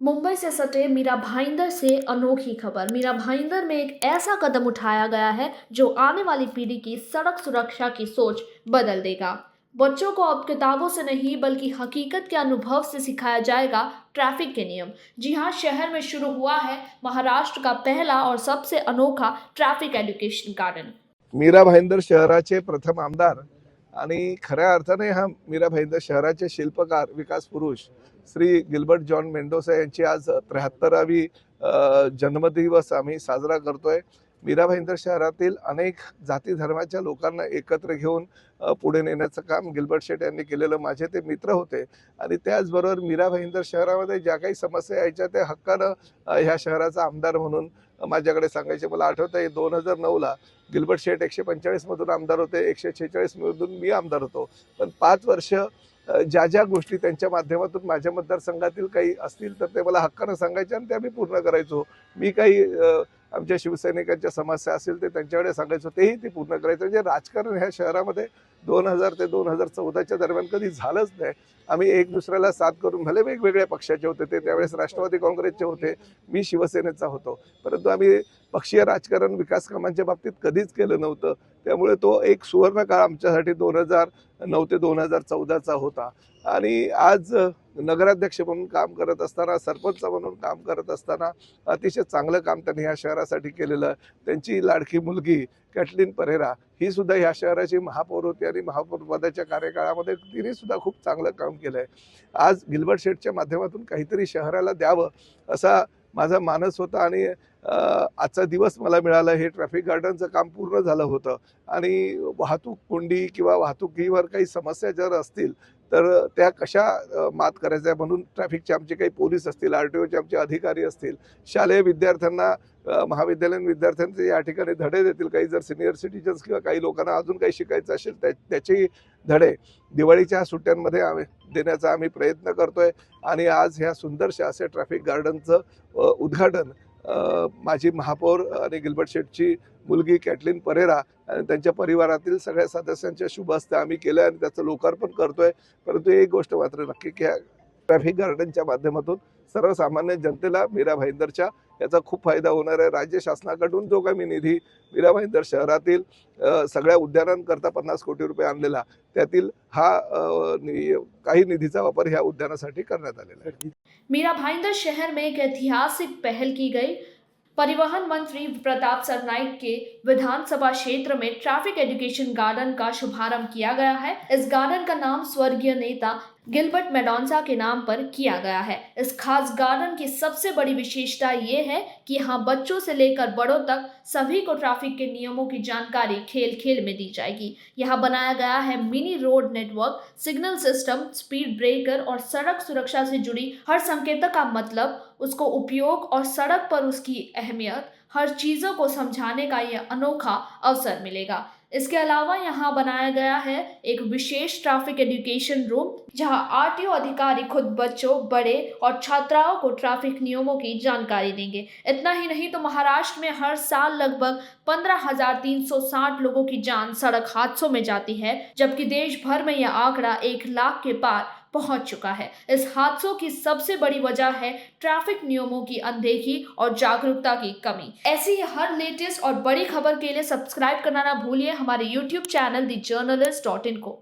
मुंबई से सटे मीरा भाईंदर से अनोखी खबर। मीरा भाईंदर में एक ऐसा कदम उठाया गया है जो आने वाली पीढ़ी की सड़क सुरक्षा की सोच बदल देगा। बच्चों को अब किताबों से नहीं बल्कि हकीकत के अनुभव से सिखाया जाएगा ट्रैफिक के नियम। जी हाँ, शहर में शुरू हुआ है महाराष्ट्र का पहला और सबसे अनोखा traffic education garden. Mira Bhayandar शहराचे प्रथम आमदार आणि खऱ्या अर्थाने हा मीरा भाईंदर शहराचे शिल्पकार विकास पुरुष श्री गिल्बर्ट जॉन मेंडोसा यांची आज 73वी जन्मदिवस आम्ही साजरा करतोय। मीरा भाईंदर शहरातील अनेक जाती धर्माच्या लोकांना एकत्र घेऊन पुढे नेण्याचं काम गिल्बर्ट शेट यांनी केलेलं माझे ते मित्र होते आणि त्याचबरोबर मीरा भाईंदर शहरामध्ये ज्या काही समस्या यायच्या त्या हक्कानं ह्या शहराचा आमदार म्हणून माझ्याकडे सांगायचे। मला आठवतंय 2009ला गिल्बर्ट शेट 145 मधून आमदार होते, 146 मधून मी आमदार होतो। पण 5 वर्ष ज्या ज्या गोष्टी त्यांच्या माध्यमातून माझ्या मतदारसंघातील काही असतील तर ते मला हक्कानं सांगायचे आणि त्या मी पूर्ण करायचो। मी काही आमच्या शिवसैनिकांच्या समस्या असेल ते त्यांच्याकडे सांगायचो, तेही ते पूर्ण करायचं। म्हणजे राजकारण ह्या शहरामध्ये 2000 ते 2014च्या दरम्यान कधी झालंच नाही। आम्ही एक दुसऱ्याला साथ करून भले वेगवेगळ्या पक्षाचे होते, ते त्यावेळेस राष्ट्रवादी काँग्रेसचे होते, मी शिवसेनेचा होतो, परंतु आम्ही पक्षीय राजकारण विकास कामांच्या बाबतीत कधीच केलं नव्हतं। त्यामुळे तो एक सुवर्ण काळ आमच्यासाठी 2009 ते 2014चा होता। आणि आज नगराध्यक्ष म्हणून काम करत असताना, सरपंच म्हणून काम करत असताना अतिशय चांगलं काम त्यांनी ह्या शहरासाठी केलेलं। त्यांची लाडकी मुलगी कॅटलीन परेरा ही सुद्धा ह्या शहराची महापौर होती आणि महापौर पदाच्या कार्यकाळामध्ये तिने सुद्धा खूप चांगलं काम केलंय। आज गिल्बर्ट शेटच्या माध्यमातून काहीतरी शहराला द्यावं असा माझा मानस होता आणि आजचा दिवस मला मिळाला। हे ट्रॅफिक गार्डनचं काम पूर्ण झालं होतं आणि वाहतूक कोंडी किंवा वाहतुकीवर काही समस्या जर असतील तर त्या कशा मात करायच्या म्हणून ट्रॅफिकचे आमचे काही पोलीस असतील, आरटीओचे आमचे अधिकारी असतील, शालेय विद्यार्थ्यांना महाविद्यालयीन विद्यार्थ्यांचे या ठिकाणी धडे देतील। काही जर सिनियर सिटीजन्स किंवा काही लोकांना अजून काही शिकायचं असेल त्याचे धडे दिवाळीच्या सुट्ट्यांमध्ये देण्याचा आम्ही प्रयत्न करतोय। आणि आज ह्या सुंदरशा असे ट्रॅफिक गार्डनचं उद्घाटन माझी महापौर आणि गिल्बर्ट शेटची मुलगी कॅटलीन परेरा आणि त्यांच्या परिवारातील सगळ्या सदस्यांच्या शुभ हस्ते आम्ही केलं आणि त्याचं लोकार्पण करतोय। परंतु एक गोष्ट मात्र नक्की की ट्रॅफिक गार्डनच्या माध्यमातून सर्वसामान्य जनतेला मीरा भाईंदरच्या याचा खूप फायदा होणार आहे। राज्य शासनाकडून जो काही निधी मीरा भाईंदर शहरातील सगळ्या उद्यानांकरता 50 कोटी रुपये आणलेला, त्यातील हा काही निधीचा वापर ह्या उद्यानासाठी करण्यात आलेला आहे। मीरा भाईंदर शहर में एक ऐतिहासिक पहल की गई। परिवहन मंत्री प्रताप सरनाइक के विधानसभा क्षेत्र में ट्रैफिक एजुकेशन गार्डन का शुभारंभ किया गया है। इस गार्डन का नाम स्वर्गीय नेता गिल्बर्ट मेंडोसा के नाम पर किया गया है। इस खास गार्डन की सबसे बड़ी विशेषता ये है कि यहाँ बच्चों से लेकर बड़ों तक सभी को ट्रैफिक के नियमों की जानकारी खेल खेल में दी जाएगी। यहाँ बनाया गया है mini road network, signal system, speed breaker और सड़क सुरक्षा से जुड़ी हर संकेतक का मतलब, उसको उपयोग और सड़क पर उसकी अहमियत, हर चीज़ों को समझाने का यह अनोखा अवसर मिलेगा। इसके अलावा यहाँ बनाया गया है एक विशेष ट्रैफिक एजुकेशन रूम, जहाँ आरटीओ अधिकारी खुद बच्चों, बड़े और छात्राओं को ट्रैफिक नियमों की जानकारी देंगे। इतना ही नहीं तो महाराष्ट्र में हर साल लगभग 15,360 लोगों की जान सड़क हादसों में जाती है, जबकि देश भर में यह आंकड़ा 1 लाख के पार पहुंच चुका है। इस हादसों की सबसे बड़ी वजह है ट्रैफिक नियमों की अनदेखी और जागरूकता की कमी। ऐसी हर लेटेस्ट और बड़ी खबर के लिए सब्सक्राइब करना ना भूलिए हमारे YouTube चैनल दी जर्नलिस्ट.in को।